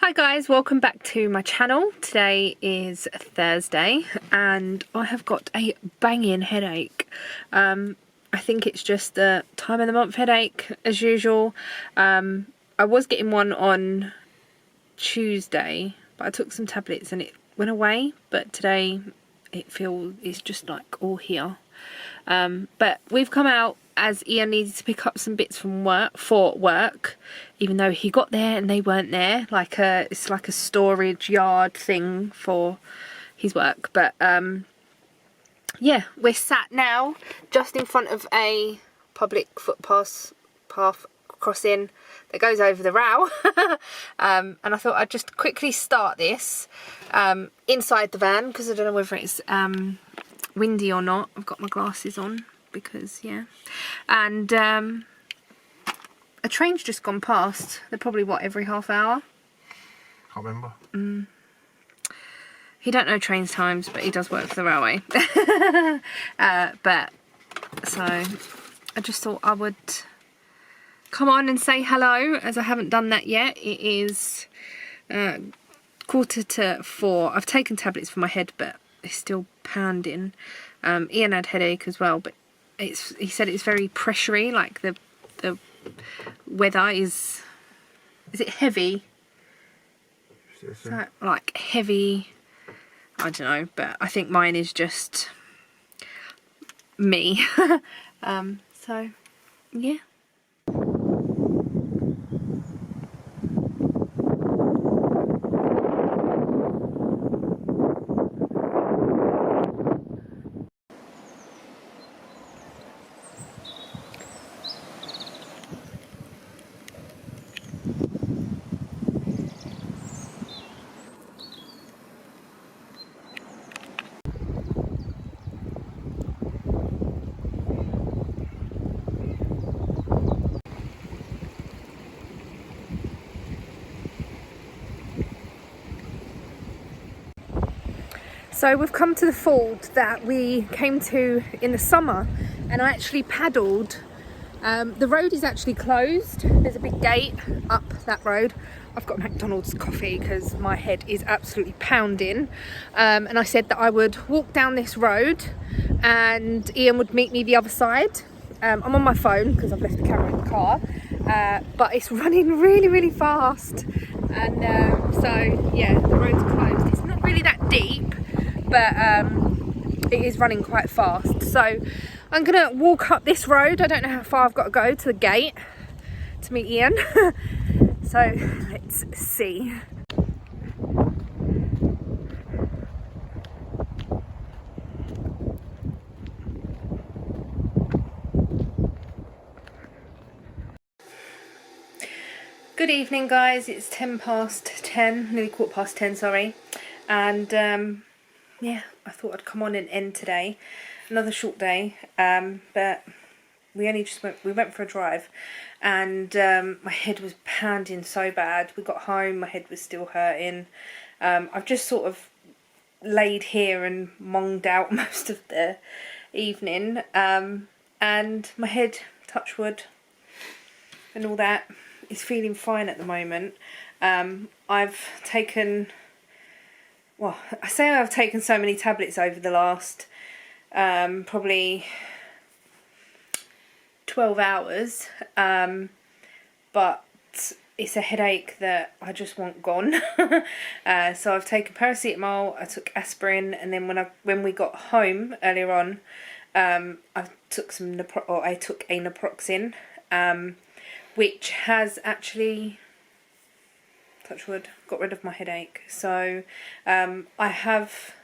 Hi guys, welcome back to my channel. Today is Thursday and I have got a banging headache. I think it's just the time of the month headache as usual. I was getting one on Tuesday, but I took some tablets and it went away, but today it's just like all here. But we've come out as Ian needed to pick up some bits from work, even though he got there and they weren't there. It's like a storage yard thing for his work. But yeah, we're sat now just in front of a public path crossing that goes over the row. And I thought I'd just quickly start this inside the van because I don't know whether it's windy or not. I've got my glasses on because yeah, and a train's just gone past. They're probably what, every half hour? Can't remember. He don't know trains times, but he does work for the railway. But so I just thought I would come on and say hello, as I haven't done that yet. It is 3:45. I've taken tablets for my head, but it's still pounding. Ian had headache as well, but he said it's very pressury, like the weather is it heavy? So, like heavy, I don't know, but I think mine is just me. So yeah. So we've come to the ford that we came to in the summer, and I actually paddled. The road is actually closed. There's a big gate up that road. I've got McDonald's coffee because my head is absolutely pounding. And I said that I would walk down this road and Ian would meet me the other side. I'm on my phone because I've left the camera in the car, but it's running really fast. And so yeah, the road's closed. It's not really that deep, but it is running quite fast. So I'm gonna walk up this road. I don't know how far I've got to go to the gate to meet Ian. So let's see. Good evening guys, it's 10:10, nearly 10:15, sorry. And yeah, I thought I'd come on and end today. Another short day, but we went for a drive, and my head was pounding so bad. We got home, my head was still hurting. I've just sort of laid here and monged out most of the evening, and my head, touch wood and all that, is feeling fine at the moment. I've taken, well, I say I've taken so many tablets over the last probably 12 hours, but it's a headache that I just want gone. So I've taken paracetamol, I took aspirin, and then when we got home earlier on, I took a naproxen, which has actually, touch wood, got rid of my headache. So I have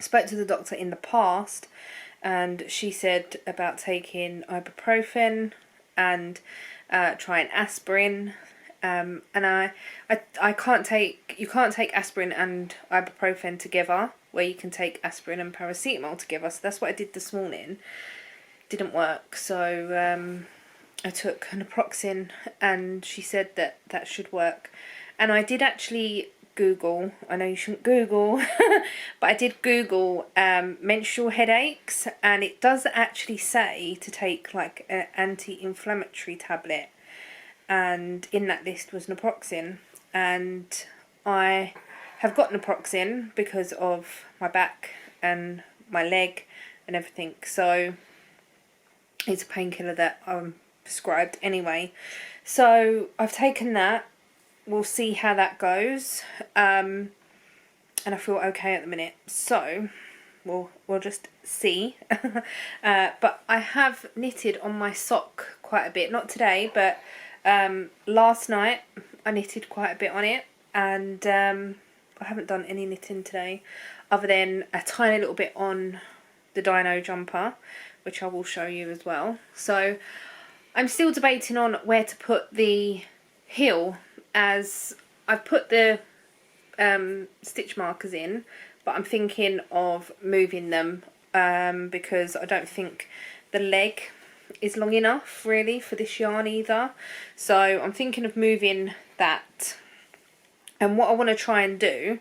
spoke to the doctor in the past, and she said about taking ibuprofen and trying aspirin. And you can't take aspirin and ibuprofen together, where you can take aspirin and paracetamol together. So that's what I did this morning. Didn't work, so I took naproxen, and she said that should work. And I did actually Google, I know you shouldn't Google, but I did Google menstrual headaches, and it does actually say to take like an anti-inflammatory tablet and in that list was naproxen, and I have got naproxen because of my back and my leg and everything, so it's a painkiller that I'm prescribed anyway. So I've taken that. We'll see how that goes, and I feel okay at the minute, so we'll just see. But I have knitted on my sock quite a bit, not today, but last night I knitted quite a bit on it, and I haven't done any knitting today other than a tiny little bit on the dino jumper, which I will show you as well. So I'm still debating on where to put the heel, as I've put the stitch markers in, but I'm thinking of moving them because I don't think the leg is long enough really for this yarn either. So I'm thinking of moving that, and what I want to try and do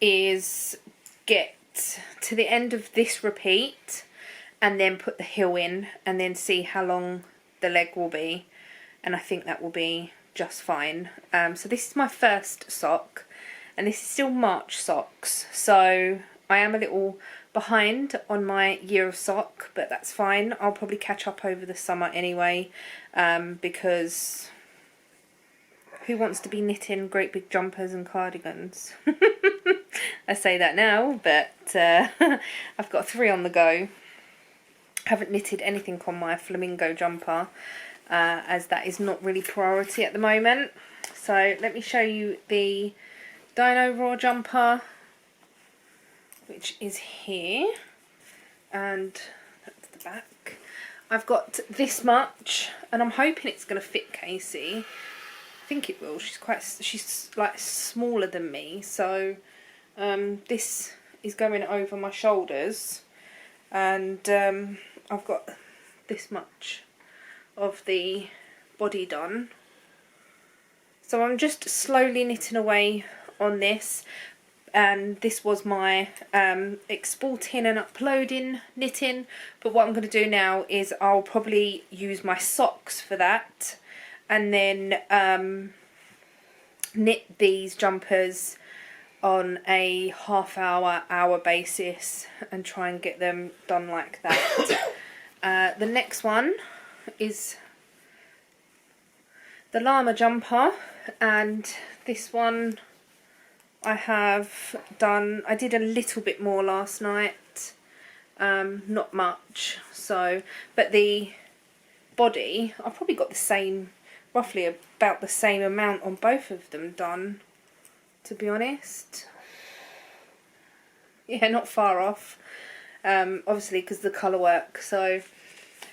is get to the end of this repeat and then put the heel in and then see how long the leg will be, and I think that will be just fine. So this is my first sock, and this is still March socks, so I am a little behind on my year of sock, but that's fine. I'll probably catch up over the summer anyway, because who wants to be knitting great big jumpers and cardigans? I say that now, but I've got 3 on the go. Haven't knitted anything on my flamingo jumper, as that is not really priority at the moment. So let me show you the Dino Raw jumper, which is here, and that's the back. I've got this much, and I'm hoping it's going to fit Casey. I think it will. She's like smaller than me, so this is going over my shoulders, and I've got this much of the body done. So I'm just slowly knitting away on this, and this was my exporting and uploading knitting, but what I'm going to do now is I'll probably use my socks for that, and then knit these jumpers on a half-hour basis and try and get them done like that. The next one is the llama jumper, and this one I did a little bit more last night, not much, so, but the body, I've probably got the same, roughly about the same amount on both of them done, to be honest. Yeah, not far off, obviously because the colour work, so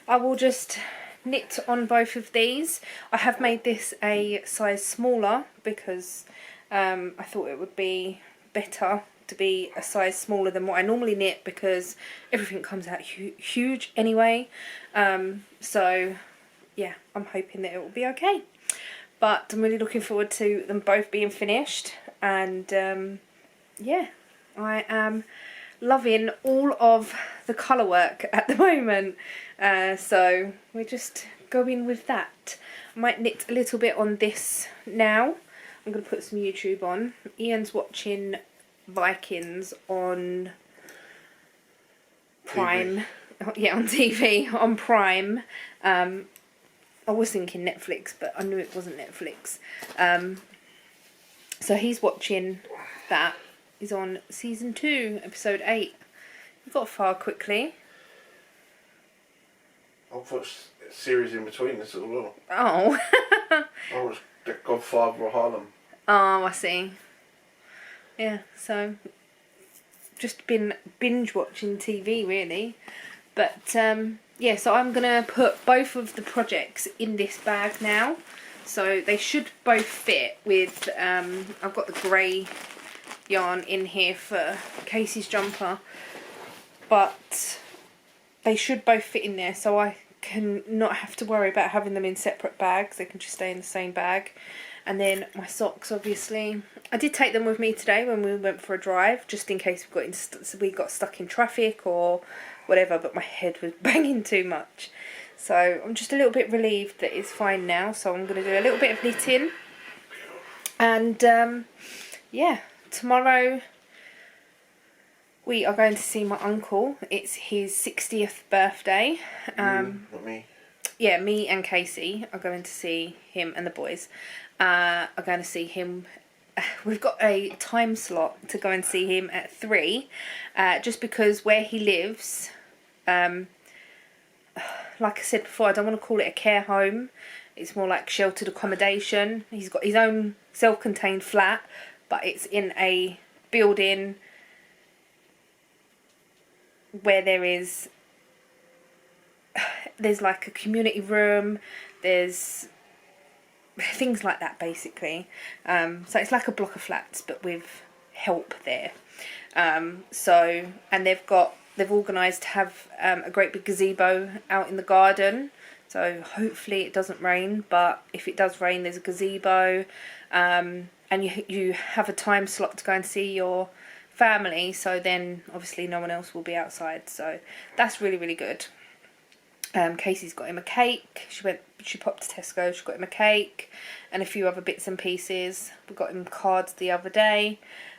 I will just knit on both of these. I have made this a size smaller because I thought it would be better to be a size smaller than what I normally knit, because everything comes out huge anyway. So yeah, I'm hoping that it will be okay. But I'm really looking forward to them both being finished, and yeah, I am loving all of the colour work at the moment. So we're just going with that. I might knit a little bit on this now. I'm going to put some YouTube on. Ian's watching Vikings on Prime. TV. Yeah, on TV, on Prime. I was thinking Netflix, but I knew it wasn't Netflix. So he's watching that. He's on season 2, episode 8. You got far quickly. I'll put a series in between this as well. Oh. I was The Godfather of Harlem. Oh, I see. Yeah, so just been binge watching TV really. But yeah, so I'm going to put both of the projects in this bag now. So they should both fit with, I've got the grey yarn in here for Casey's jumper, but they should both fit in there, so I can not have to worry about having them in separate bags. They can just stay in the same bag. And then my socks, obviously, I did take them with me today when we went for a drive, just in case we got stuck in traffic or whatever, but my head was banging too much. So I'm just a little bit relieved that it's fine now. So I'm going to do a little bit of knitting. And yeah, tomorrow we are going to see my uncle. It's his 60th birthday. Not me. Yeah, me and Casey are going to see him, and the boys are going to see him. We've got a time slot to go and see him at 3, just because where he lives, like I said before, I don't want to call it a care home. It's more like sheltered accommodation. He's got his own self-contained flat, but it's in a building where there's like a community room, there's things like that basically. So it's like a block of flats but with help there. So, and they've organised to have a great big gazebo out in the garden. So hopefully it doesn't rain, but if it does rain, there's a gazebo, and you have a time slot to go and see your family. So then obviously no one else will be outside. So that's really, really good. Casey's got him a cake. She popped to Tesco. She got him a cake and a few other bits and pieces. We got him cards the other day.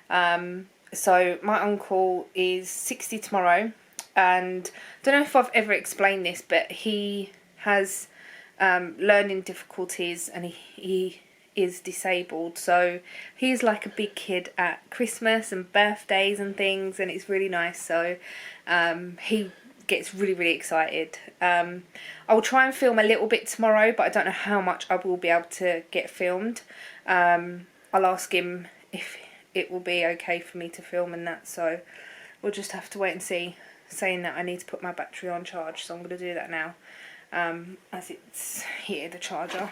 So my uncle is 60 tomorrow, and I don't know if I've ever explained this, but he has learning difficulties, and he is disabled. So he's like a big kid at Christmas and birthdays and things, and it's really nice. So he gets really, really excited. I'll try and film a little bit tomorrow, but I don't know how much I will be able to get filmed. I'll ask him if it will be okay for me to film and that, so we'll just have to wait and see. Saying that I need to put my battery on charge, so I'm going to do that now, as it's here, the charger.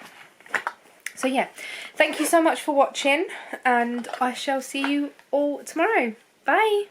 So yeah, thank you so much for watching, and I shall see you all tomorrow. Bye!